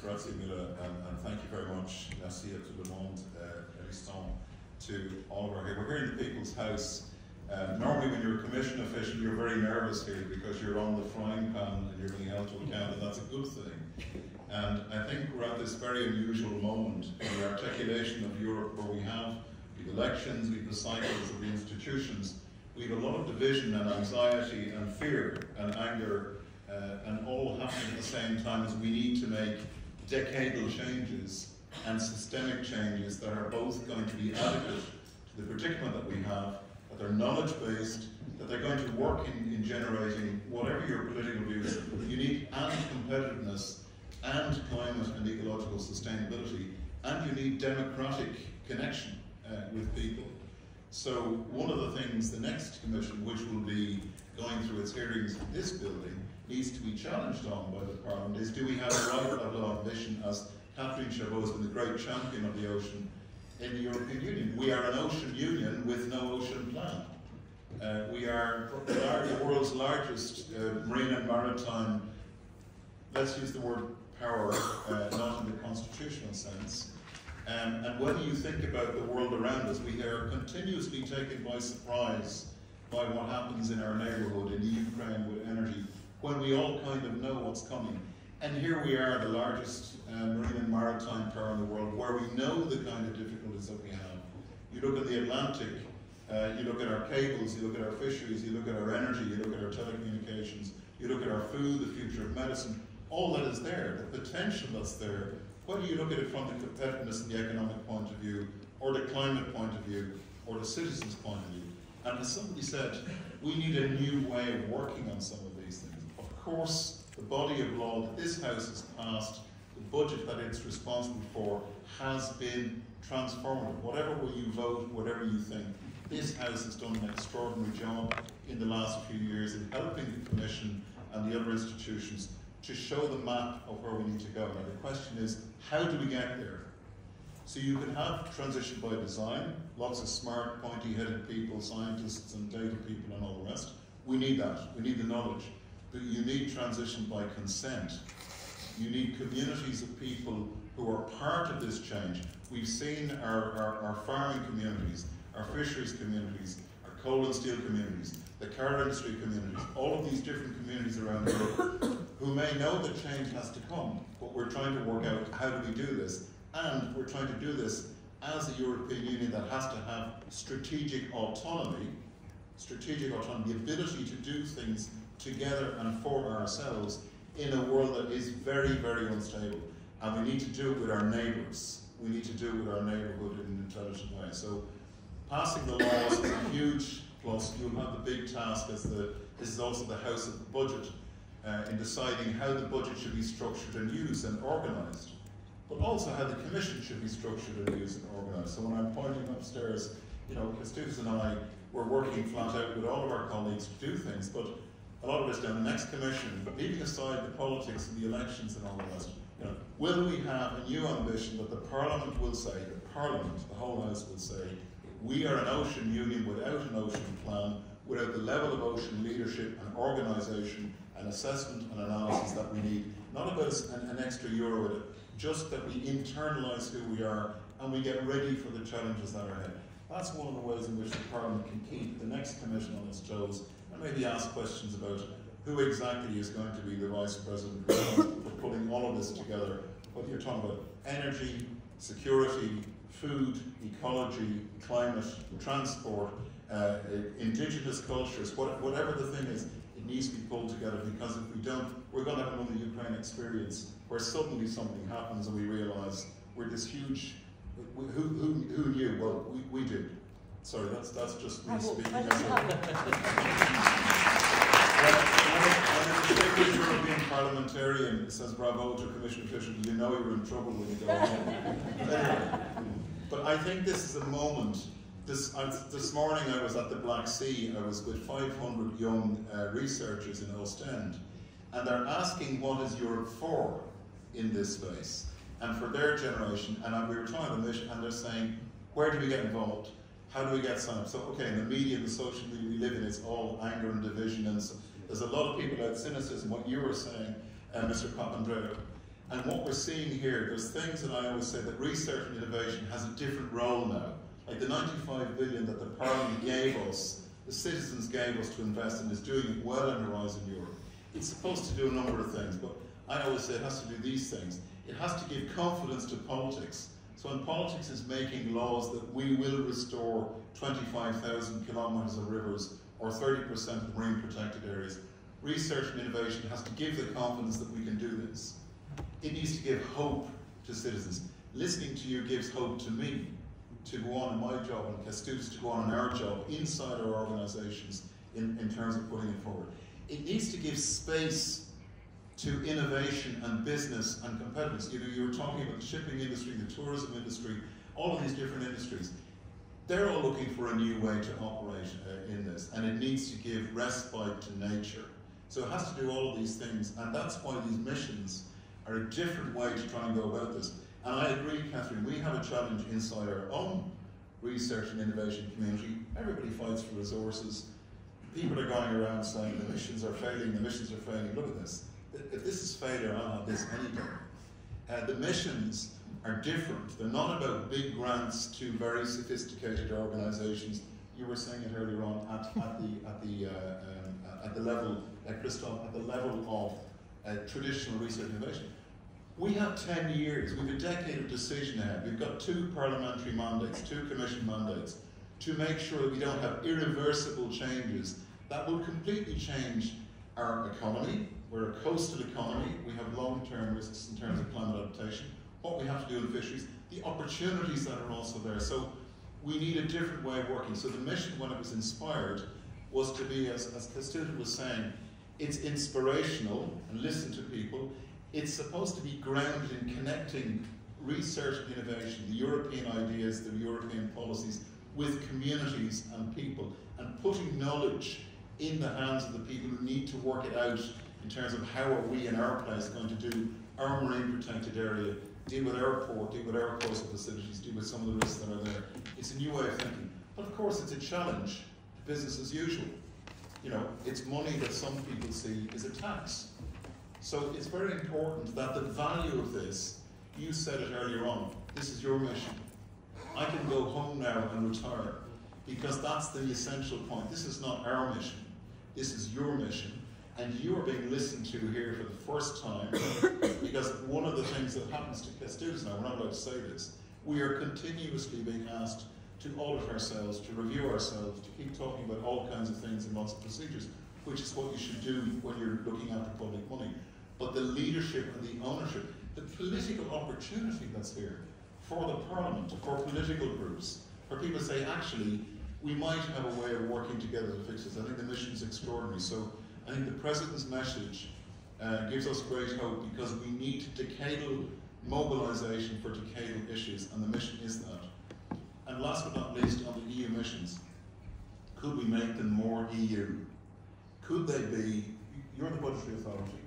Grazie mille, and thank you very much. Merci à tout le monde, to all of our here. We're here in the People's House. Normally when you're a commission official, you're very nervous here because you're on the frying pan and you're being held to account, and that's a good thing. And I think we're at this very unusual moment in the articulation of Europe where we have the elections, we have the cycles of the institutions, we have a lot of division and anxiety and fear and anger, and all happening at the same time as we need to make decadal changes and systemic changes that are both going to be adequate to the predicament that we have, that they're knowledge-based, that they're going to work in generating whatever your political views. You need and competitiveness and climate and ecological sustainability, and you need democratic connection with people. So one of the things the next commission, which will be going through its hearings in this building, needs to be challenged on by the Parliament is, do we have the right level of ambition, as Catherine Chabot has been the great champion of the ocean in the European Union. We are an ocean union with no ocean plan. We are the world's largest marine and maritime, let's use the word power, not in the constitutional sense. And when you think about the world around us, we are continuously taken by surprise by what happens in our neighbourhood, in the Ukraine with energy, when we all kind of know what's coming. And here we are, the largest marine and maritime power in the world, where we know the kind of difficulties that we have. You look at the Atlantic, you look at our cables, you look at our fisheries, you look at our energy, you look at our telecommunications, you look at our food, the future of medicine, all that is there, the potential that's there. Whether you look at it from the competitiveness and the economic point of view, or the climate point of view, or the citizens' point of view. And as somebody said, we need a new way of working on some of these things. Of course, the body of law that this House has passed, the budget that it's responsible for, has been transformative. Whatever way you vote, whatever you think, this House has done an extraordinary job in the last few years in helping the Commission and the other institutions to show the map of where we need to go. Now the question is, how do we get there? So you can have transition by design, lots of smart, pointy-headed people, scientists and data people and all the rest. We need that, we need the knowledge. But you need transition by consent. You need communities of people who are part of this change. We've seen our farming communities, our fisheries communities, our coal and steel communities, the car industry communities, all of these different communities around Europe who may know that change has to come, but we're trying to work out how do we do this. And we're trying to do this as a European Union that has to have strategic autonomy, the ability to do things together and for ourselves in a world that is very, very unstable. And we need to do it with our neighbours. We need to do it with our neighbourhood in an intelligent way. So passing the laws is a huge plus. You'll have the big task as this is also the House of the Budget in deciding how the budget should be structured and used and organised, but also how the Commission should be structured and used and organised. So when I'm pointing upstairs, you know, Kęstutis and I, we're working flat out with all of our colleagues to do things, but a lot of us down the next Commission, leaving aside the politics and the elections and all the rest, you know, will we have a new ambition that the Parliament will say, the whole House will say, we are an ocean union without an ocean plan, without the level of ocean leadership and organisation and assessment and analysis that we need. Not about an extra euro in it, just that we internalise who we are and we get ready for the challenges that are ahead. That's one of the ways in which the Parliament can keep the next Commission on its toes and maybe ask questions about who exactly is going to be the Vice President for pulling all of this together. Whether you're talking about energy, security, food, ecology, climate, transport, indigenous cultures, whatever the thing is, it needs to be pulled together, because if we don't, we're going to have another Ukraine experience where suddenly something happens and we realise we're this huge, who knew? Well, we did. Sorry, that's just me speaking. When a distinguished European parliamentarian says bravo to a Commission official, you know you're in trouble when you go home. Anyway, but I think this is a moment. This morning I was at the Black Sea. I was with 500 young researchers in Ostend, and they're asking what is Europe for in this space and for their generation. And we were talking about the mission, and they're saying, where do we get involved? How do we get signed up? So, okay, in the media and the social media we live in, it's all anger and division, and so there's a lot of people out cynicism, what you were saying, Mr. Papandreou. And what we're seeing here, there's things that I always say that research and innovation has a different role now. Like the 95 billion that the Parliament gave us, the citizens gave us to invest in, is doing it well in Horizon Europe. It's supposed to do a number of things, but I always say it has to do these things. It has to give confidence to politics. So when politics is making laws that we will restore 25,000 kilometres of rivers or 30% of marine protected areas, research and innovation has to give the confidence that we can do this. It needs to give hope to citizens. Listening to you gives hope to me to go on in my job and Kęstutis to go on in our job inside our organisations in terms of putting it forward. It needs to give space to innovation and business and competitiveness. You know, you were talking about the shipping industry, the tourism industry, all of these different industries. They're all looking for a new way to operate in this, and it needs to give respite to nature. So it has to do all of these things, and that's why these missions are a different way to try and go about this. And I agree, Catherine, we have a challenge inside our own research and innovation community. Everybody fights for resources. People are going around saying the missions are failing, the missions are failing. Look at this. If this is failure, I'll have this any day. The missions are different. They're not about big grants to very sophisticated organisations. You were saying it earlier on at the level, Christophe, at the level of traditional research and innovation. We have 10 years, we have a decade of decision ahead. We've got 2 parliamentary mandates, 2 commission mandates, to make sure that we don't have irreversible changes that will completely change our economy. We're a coastal economy, we have long-term risks in terms of climate adaptation, what we have to do in fisheries, the opportunities that are also there. So we need a different way of working. So the mission, when it was inspired, was to be, as Kęstutis was saying, it's inspirational and listen to people. It's supposed to be grounded in connecting research and innovation, the European ideas, the European policies, with communities and people, and putting knowledge in the hands of the people who need to work it out in terms of how are we in our place going to do our marine protected area, deal with our port, deal with our coastal facilities, deal with some of the risks that are there. It's a new way of thinking. But of course it's a challenge to business as usual. You know, it's money that some people see is a tax. So it's very important that the value of this, you said it earlier on, this is your mission. I can go home now and retire, because that's the essential point. This is not our mission, this is your mission, and you are being listened to here for the first time, because one of the things that happens to Kęstutis now, we're not allowed to say this, we are continuously being asked to audit ourselves, to review ourselves, to keep talking about all kinds of things and lots of procedures, which is what you should do when you're looking after public money. But the leadership and the ownership, the political opportunity that's here for the Parliament, for political groups, for people to say, actually, we might have a way of working together to fix this. I think the mission is extraordinary. So I think the President's message gives us great hope, because we need decadal mobilisation for decadal issues, and the mission is that. And last but not least, on the EU missions, could we make them more EU? Could they be, you're the budgetary authority,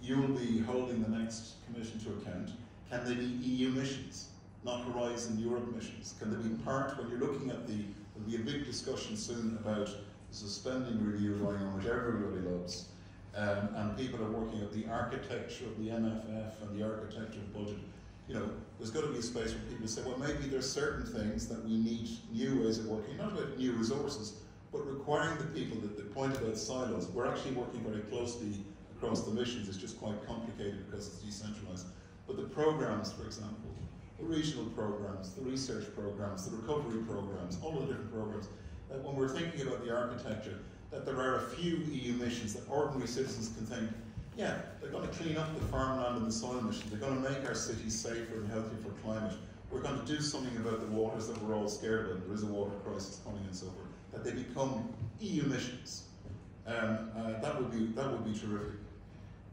you'll be holding the next commission to account, can they be EU missions, not Horizon Europe missions? Can they be part, when you're looking at there'll be a big discussion soon about the suspending review going on, which everybody loves, and people are working at the architecture of the MFF and the architecture of budget. You know, there's got to be a space where people say, well, maybe there's certain things that we need new ways of working, not about new resources, but requiring the people that the point about silos. We're actually working very closely across the missions. It's just quite complicated because it's decentralized. But the programs, for example, the regional programs, the research programs, the recovery programs, all the different programs, that when we're thinking about the architecture, that there are a few EU missions that ordinary citizens can think, yeah, they're going to clean up the farmland and the soil emissions, they're going to make our cities safer and healthier for climate, we're going to do something about the waters that we're all scared of, there is a water crisis coming and so forth, that they become EU missions. That would be terrific.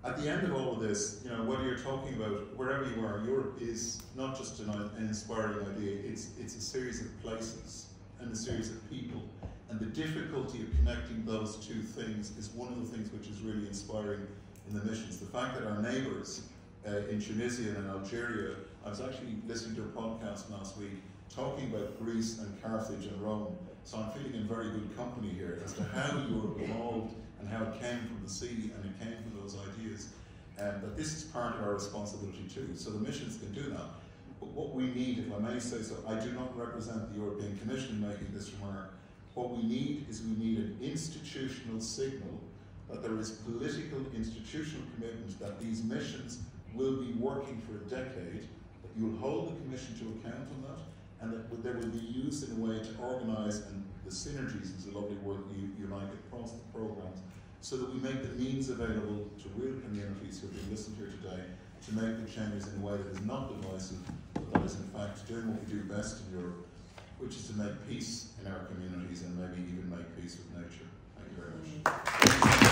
At the end of all of this, you know, whether you're talking about wherever you are, Europe is not just an inspiring idea, it's a series of places and a series of people. And the difficulty of connecting those two things is one of the things which is really inspiring in the missions. The fact that our neighbours in Tunisia and Algeria, I was actually listening to a podcast last week talking about Greece and Carthage and Rome. So I'm feeling in very good company here as to how Europe evolved and how it came from the sea and it came from those ideas. that this is part of our responsibility too. So the missions can do that. But what we need, if I may say so, I do not represent the European Commission in making this remark. What we need is an institutional signal that there is political institutional commitment that these missions will be working for a decade, that you'll hold the Commission to account on that, and that they will be used in a way to organise, and the synergies is a lovely word you like across the programmes, so that we make the means available to real communities who have been listened here today to make the changes in a way that is not divisive, but that is in fact doing what we do best in Europe, which is to make peace in our communities and maybe even make peace with nature. Thank you very much.